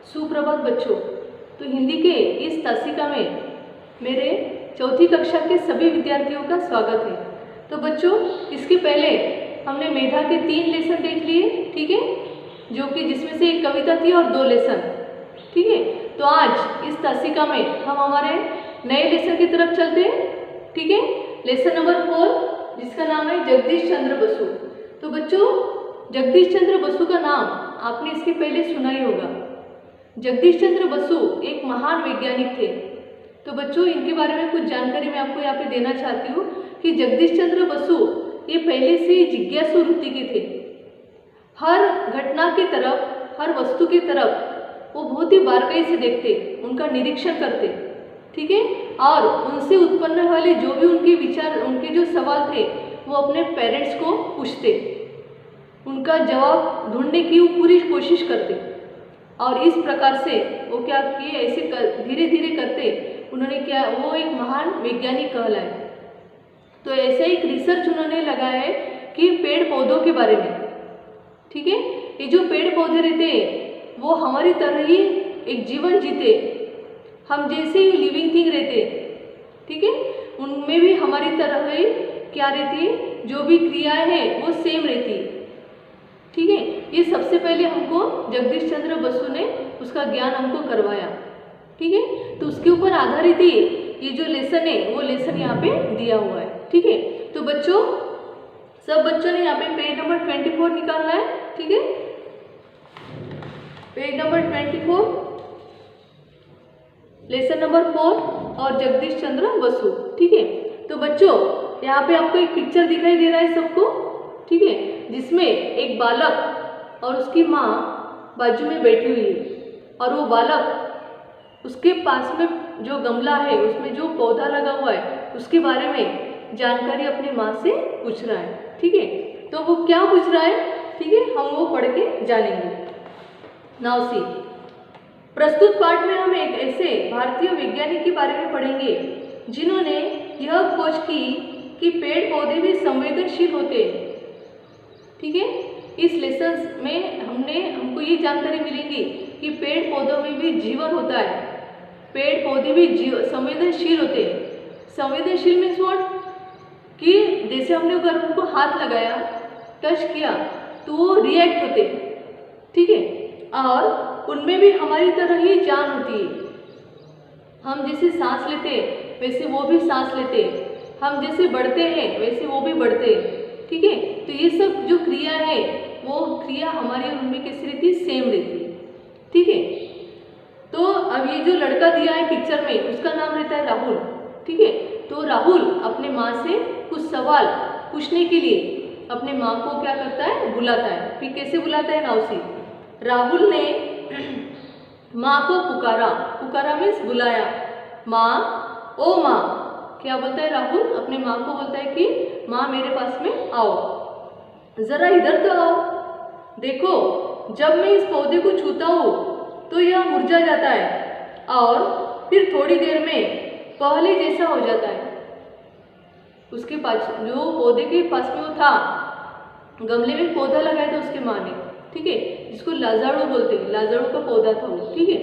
सुप्रभात बच्चों। तो हिंदी के इस तासिका में मेरे चौथी कक्षा के सभी विद्यार्थियों का स्वागत है। तो बच्चों, इसके पहले हमने मेधा के 3 लेसन देख लिए, ठीक है, जो कि जिसमें से एक कविता थी और 2 लेसन, ठीक है। तो आज इस तासिका में हम हमारे नए लेसन की तरफ चलते हैं, ठीक है। लेसन नंबर 4 जिसका नाम है जगदीश चंद्र बसु। तो बच्चों, जगदीश चंद्र बसु का नाम आपने इसके पहले सुना ही होगा। जगदीश चंद्र बसु एक महान वैज्ञानिक थे। तो बच्चों, इनके बारे में कुछ जानकारी मैं आपको यहाँ पे देना चाहती हूँ कि जगदीश चंद्र बसु ये पहले से ही जिज्ञासु वृत्ति के थे। हर घटना की तरफ, हर वस्तु की तरफ वो बहुत ही बारीकी से देखते, उनका निरीक्षण करते, ठीक है। और उनसे उत्पन्न वाले जो भी उनके विचार, उनके जो सवाल थे, वो अपने पेरेंट्स को पूछते, उनका जवाब ढूंढने की वो पूरी कोशिश करते। और इस प्रकार से वो क्या किए, ऐसे धीरे धीरे करते उन्होंने क्या, वो एक महान वैज्ञानिक कहलाए। तो ऐसा एक रिसर्च उन्होंने लगाया है कि पेड़ पौधों के बारे में, ठीक है। ये जो पेड़ पौधे रहते हैं वो हमारी तरह ही एक जीवन जीते, हम जैसे ही लिविंग थिंग रहते, ठीक है। उनमें भी हमारी तरह ही क्या रहती है, जो भी क्रियाएं हैं वो सेम रहती है, ठीक है। ये सबसे पहले हमको जगदीश चंद्र बसु ने उसका ज्ञान हमको करवाया, ठीक है। तो उसके ऊपर आधारित ही ये जो लेसन है वो लेसन यहाँ पे दिया हुआ है, ठीक है। तो बच्चों, सब बच्चों ने यहाँ पे पेज नंबर 24 निकालना है, ठीक है। पेज नंबर 24, लेसन नंबर 4 और जगदीश चंद्र बसु, ठीक है। तो बच्चों, यहाँ पे आपको एक पिक्चर दिखाई दे रहा है सबको, ठीक है, जिसमें एक बालक और उसकी माँ बाजू में बैठी हुई है। और वो बालक उसके पास में जो गमला है उसमें जो पौधा लगा हुआ है उसके बारे में जानकारी अपनी माँ से पूछ रहा है, ठीक है। तो वो क्या पूछ रहा है, ठीक है, हम वो पढ़ के जानेंगे। नाउ सी, प्रस्तुत पाठ में हम एक ऐसे भारतीय वैज्ञानिक के बारे में पढ़ेंगे जिन्होंने यह खोज की कि पेड़ पौधे भी संवेदनशील होते हैं, ठीक है। इस लेसन में हमको ये जानकारी मिलेगी कि पेड़ पौधों में भी जीवन होता है, पेड़ पौधे भी संवेदनशील होते हैं। संवेदनशील मीन्स व्हाट, कि जैसे हमने अगर उनको हाथ लगाया, टच किया, तो वो रिएक्ट होते, ठीक है। और उनमें भी हमारी तरह ही जान होती है। हम जैसे सांस लेते हैं वैसे वो भी सांस लेते हैं, हम जैसे बढ़ते हैं वैसे वो भी बढ़ते हैं, ठीक है। तो ये सब जो क्रिया है वो क्रिया हमारी और उनमें कैसी रहती है, सेम रहती है, ठीक है। तो अब ये जो लड़का दिया है पिक्चर में उसका नाम रहता है राहुल, ठीक है। तो राहुल अपने माँ से कुछ सवाल पूछने के लिए अपने माँ को क्या करता है, बुलाता है। फिर कैसे बुलाता है, नाउसी, राहुल ने माँ को पुकारा, पुकारा मीन्स बुलाया, माँ, ओ माँ, क्या बोलता है राहुल, अपने माँ को बोलता है कि माँ मेरे पास में आओ, जरा इधर तो आओ, देखो जब मैं इस पौधे को छूता हूँ तो यह मुरझा जाता है और फिर थोड़ी देर में पहले जैसा हो जाता है। उसके पास जो पौधे के पास में वो था, गमले में पौधा लगाया था उसके माँ ने, ठीक है, जिसको लाजाड़ू बोलते हैं, लाजाड़ू का पौधा था वो, ठीक है।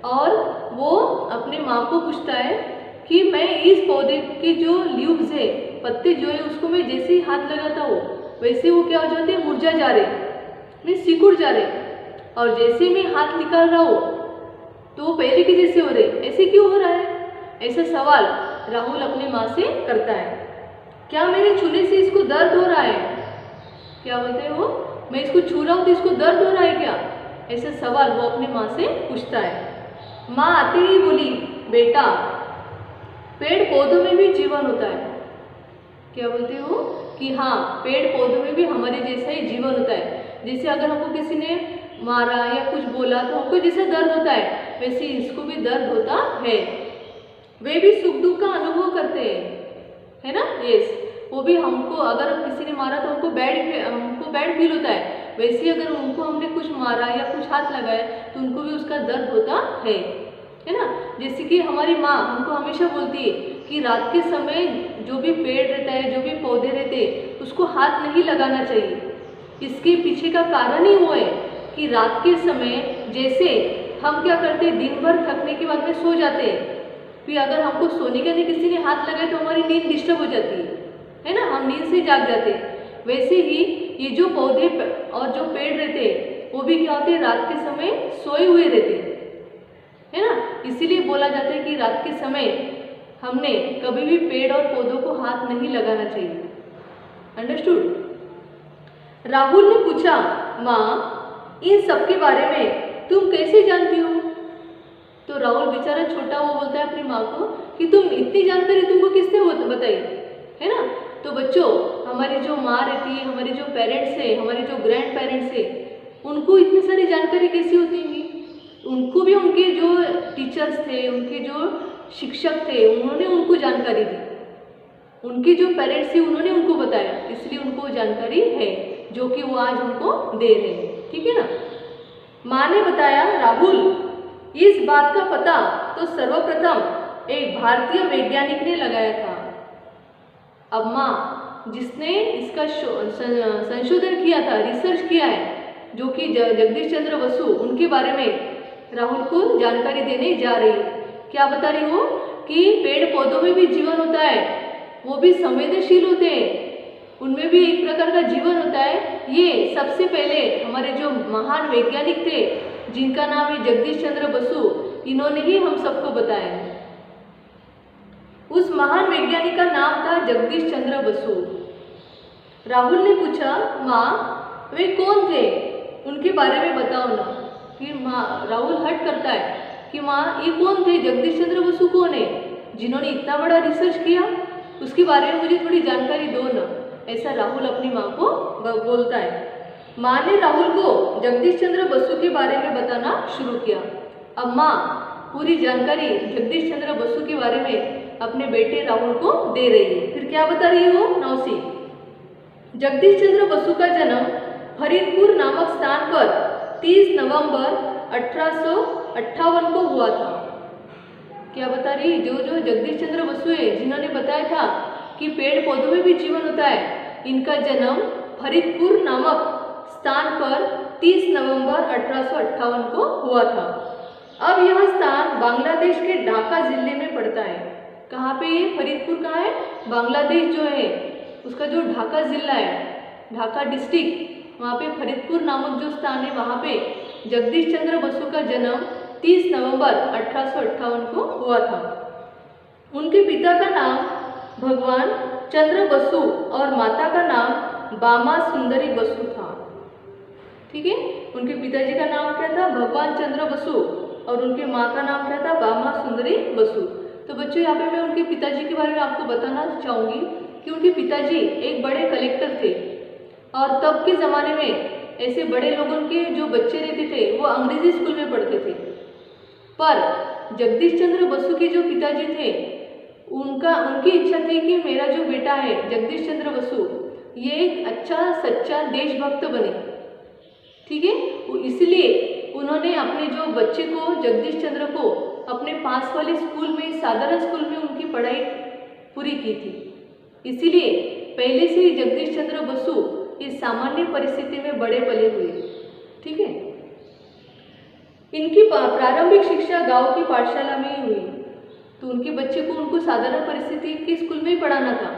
और वो अपने माँ को पूछता है कि मैं इस पौधे के जो लीव्स है, पत्ते जो है, उसको मैं जैसे ही हाथ लगाता हूँ वैसे वो क्या हो जाते हैं, मुरझा जा रहे, मैं सिकुड़ जा रहे, और जैसे मैं हाथ निकाल रहा हूँ तो वो पहले के जैसे हो रहे, ऐसे क्यों हो रहा है, ऐसा सवाल राहुल अपनी माँ से करता है। क्या मेरे छूने से इसको दर्द हो रहा है, क्या बोलते हैं वो, मैं इसको छू रहा हूँ तो इसको दर्द हो रहा है क्या, ऐसा सवाल वो अपनी माँ से पूछता है। माँ आते ही बोली, बेटा पेड़ पौधों में भी जीवन होता है, क्या बोलते हो कि हाँ, पेड़ पौधों में भी हमारे जैसा ही जीवन होता है। जैसे अगर हमको किसी ने मारा या कुछ बोला तो हमको जैसा दर्द होता है वैसे इसको भी दर्द होता है। वे भी सुख दुख का अनुभव करते हैं, है ना, यस। वो भी हमको, अगर किसी ने मारा तो हमको बैड फील होता है, वैसे अगर उनको हमने कुछ मारा या कुछ हाथ लगाया तो उनको भी उसका दर्द होता है ना। जैसे कि हमारी माँ हमको हमेशा बोलती है कि रात के समय जो भी पेड़ रहता है, जो भी पौधे रहते हैं, उसको हाथ नहीं लगाना चाहिए। इसके पीछे का कारण ही वो है कि रात के समय जैसे हम क्या करते हैं, दिन भर थकने के बाद में सो जाते हैं, फिर अगर हमको सोने के लिए किसी ने हाथ लगाए तो हमारी नींद डिस्टर्ब हो जाती है ना, हम नींद से जाग जाते हैं। वैसे ही ये जो पौधे और जो पेड़ रहते हैं वो भी क्या होते हैं, रात के समय सोए हुए रहते हैं, है ना। इसीलिए बोला जाता है कि रात के समय हमने कभी भी पेड़ और पौधों को हाथ नहीं लगाना चाहिए। अंडरस्टूड। राहुल ने पूछा, माँ इन सब के बारे में तुम कैसे जानती हो? तो राहुल बेचारा छोटा वो बोलता है अपनी माँ को कि तुम इतनी जानकारी तुमको किसने बताई, है ना। तो बच्चों, हमारी जो माँ रहती है, हमारे जो पेरेंट्स है, हमारे जो ग्रैंड पेरेंट्स है, उनको इतनी सारी जानकारी कैसी होती है? उनको भी उनके जो टीचर्स थे, उनके जो शिक्षक थे, उन्होंने उनको जानकारी दी, उनके जो पेरेंट्स थे उन्होंने उनको बताया, इसलिए उनको जानकारी है जो कि वो आज हमको दे रहे हैं, ठीक है ना। माँ ने बताया, राहुल इस बात का पता तो सर्वप्रथम एक भारतीय वैज्ञानिक ने लगाया था। अब माँ जिसने इसका संशोधन किया था, रिसर्च किया है, जो कि जगदीश चंद्र बसु, उनके बारे में राहुल को जानकारी देने जा रही है। क्या बता रही हो कि पेड़ पौधों में भी जीवन होता है, वो भी संवेदनशील होते हैं, उनमें भी एक प्रकार का जीवन होता है। ये सबसे पहले हमारे जो महान वैज्ञानिक थे, जिनका नाम है जगदीश चंद्र बसु, इन्होंने ही हम सबको बताया है। उस महान वैज्ञानिक का नाम था जगदीश चंद्र बसु। राहुल ने पूछा, माँ वे कौन थे, उनके बारे में बताओ ना। फिर राहुल हट करता है कि माँ ये कौन थे, जगदीश चंद्र बसु कौन है, जिन्होंने इतना बड़ा रिसर्च किया, उसके बारे में मुझे थोड़ी जानकारी दो ना। ऐसा राहुल अपनी माँ को बोलता है। माँ ने राहुल को जगदीश चंद्र बसु के बारे में बताना शुरू किया। अब माँ पूरी जानकारी जगदीश चंद्र बसु के बारे में अपने बेटे राहुल को दे रही है। फिर क्या बता रही है वो, नौसी। जगदीश चंद्र बसु का जन्म फरीदपुर नामक स्थान पर 30 नवंबर 1858 को हुआ था। क्या बता रही, जो जगदीश चंद्र बसु है, जिन्होंने बताया था कि पेड़ पौधों में भी जीवन होता है, इनका जन्म फरीदपुर नामक स्थान पर 30 नवंबर 1858 को हुआ था। अब यह स्थान बांग्लादेश के ढाका जिले में पड़ता है। कहाँ पे ये फरीदपुर कहाँ है, बांग्लादेश जो है उसका जो ढाका जिला है, ढाका डिस्ट्रिक्ट, वहाँ पे फरीदपुर नामक जो स्थान है, वहाँ पे जगदीश चंद्र बसु का जन्म 30 नवंबर 1858 को हुआ था। उनके पिता का नाम भगवान चंद्र बसु और माता का नाम बामा सुंदरी बसु था। ठीक है, उनके पिताजी का नाम क्या था, भगवान चंद्र बसु, और उनके माँ का नाम क्या था, बामा सुंदरी बसु। तो बच्चों, यहाँ पे मैं उनके पिताजी के बारे में आपको बताना चाहूँगी कि उनके पिताजी एक बड़े कलेक्टर थे, और तब के ज़माने में ऐसे बड़े लोगों के जो बच्चे रहते थे वो अंग्रेजी स्कूल में पढ़ते थे। पर जगदीश चंद्र बसु के जो पिताजी थे, उनकी इच्छा थी कि मेरा जो बेटा है जगदीश चंद्र बसु, ये एक अच्छा सच्चा देशभक्त बने। ठीक है, इसलिए उन्होंने अपने जो बच्चे को, जगदीश चंद्र को, अपने पास वाले स्कूल में, साधारण स्कूल में उनकी पढ़ाई पूरी की थी। इसीलिए पहले से ही जगदीश चंद्र बसु इस सामान्य परिस्थिति में बड़े पले हुए। ठीक है, इनकी प्रारंभिक शिक्षा गांव की पाठशाला में ही हुई। तो उनके बच्चे को उनको साधारण परिस्थिति के स्कूल में ही पढ़ाना था,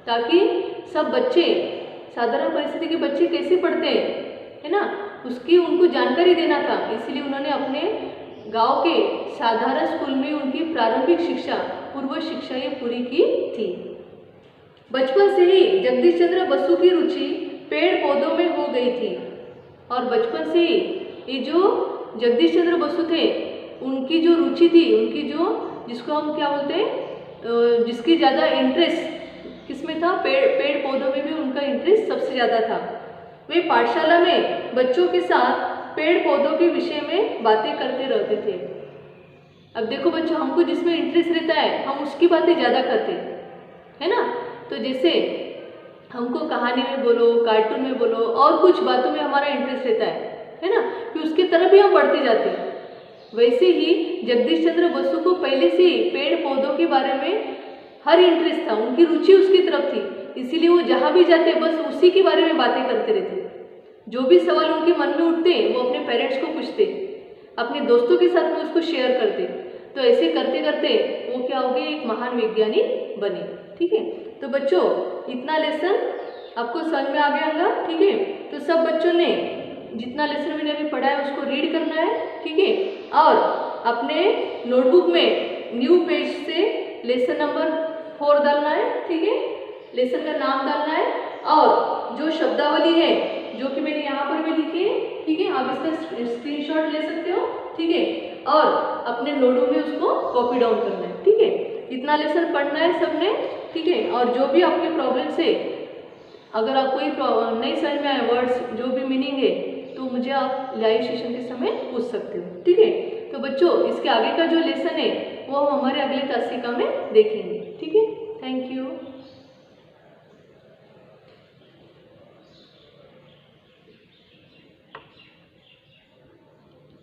ताकि सब बच्चे, साधारण परिस्थिति के बच्चे कैसे पढ़ते हैं, है ना, उसकी उनको जानकारी देना था। इसलिए उन्होंने अपने गांव के साधारण स्कूल में उनकी प्रारंभिक शिक्षा, पूर्व शिक्षा ये पूरी की थी। बचपन से ही जगदीश चंद्र बसु की रुचि पेड़ पौधों में हो गई थी, और बचपन से ही ये जो जगदीश चंद्र बसु थे, उनकी जो रुचि थी, उनकी जो, जिसको हम क्या बोलते हैं, जिसकी ज़्यादा इंटरेस्ट किसमें था, पेड़ पौधों में भी उनका इंटरेस्ट सबसे ज़्यादा था। वे पाठशाला में बच्चों के साथ पेड़ पौधों के विषय में बातें करते रहते थे। अब देखो बच्चों, हमको जिसमें इंटरेस्ट रहता है हम उसकी बातें ज़्यादा करते है ना। तो जैसे हमको कहानी में बोलो, कार्टून में बोलो, और कुछ बातों में हमारा इंटरेस्ट रहता है ना, कि उसकी तरफ ही हम बढ़ते जाते हैं। वैसे ही जगदीश चंद्र बसु को पहले से ही पेड़ पौधों के बारे में हर इंटरेस्ट था, उनकी रुचि उसकी तरफ थी। इसीलिए वो जहाँ भी जाते बस उसी के बारे में बातें करते रहते। जो भी सवाल उनके मन में उठते वो अपने पेरेंट्स को पूछते। अपने दोस्तों के साथ में उसको शेयर करते। तो ऐसे करते करते वो क्या हो गए, एक महान वैज्ञानिक बने। ठीक है, तो बच्चों इतना लेसन आपको समझ में आ गया होगा। ठीक है, तो सब बच्चों ने जितना लेसन मैंने अभी पढ़ा है उसको रीड करना है। ठीक है, और अपने नोटबुक में न्यू पेज से लेसन नंबर 4 डालना है। ठीक है, लेसन का नाम डालना है और जो शब्दावली है जो कि मैंने यहाँ पर भी लिखी है। ठीक है, आप इसका स्क्रीनशॉट ले सकते हो। ठीक है, और अपने नोटबुक में उसको कॉपी डाउन करना है। ठीक है, इतना लेसन पढ़ना है सबने। ठीक है, और जो भी आपकी प्रॉब्लम से अगर आप कोई नहीं समझ में आए वर्ड्स जो भी मीनिंग है तो मुझे आप लाइव सेशन के समय पूछ सकते हो। ठीक है, तो बच्चों इसके आगे का जो लेसन है वो हम हमारे अगले तासिका में देखेंगे। ठीक है।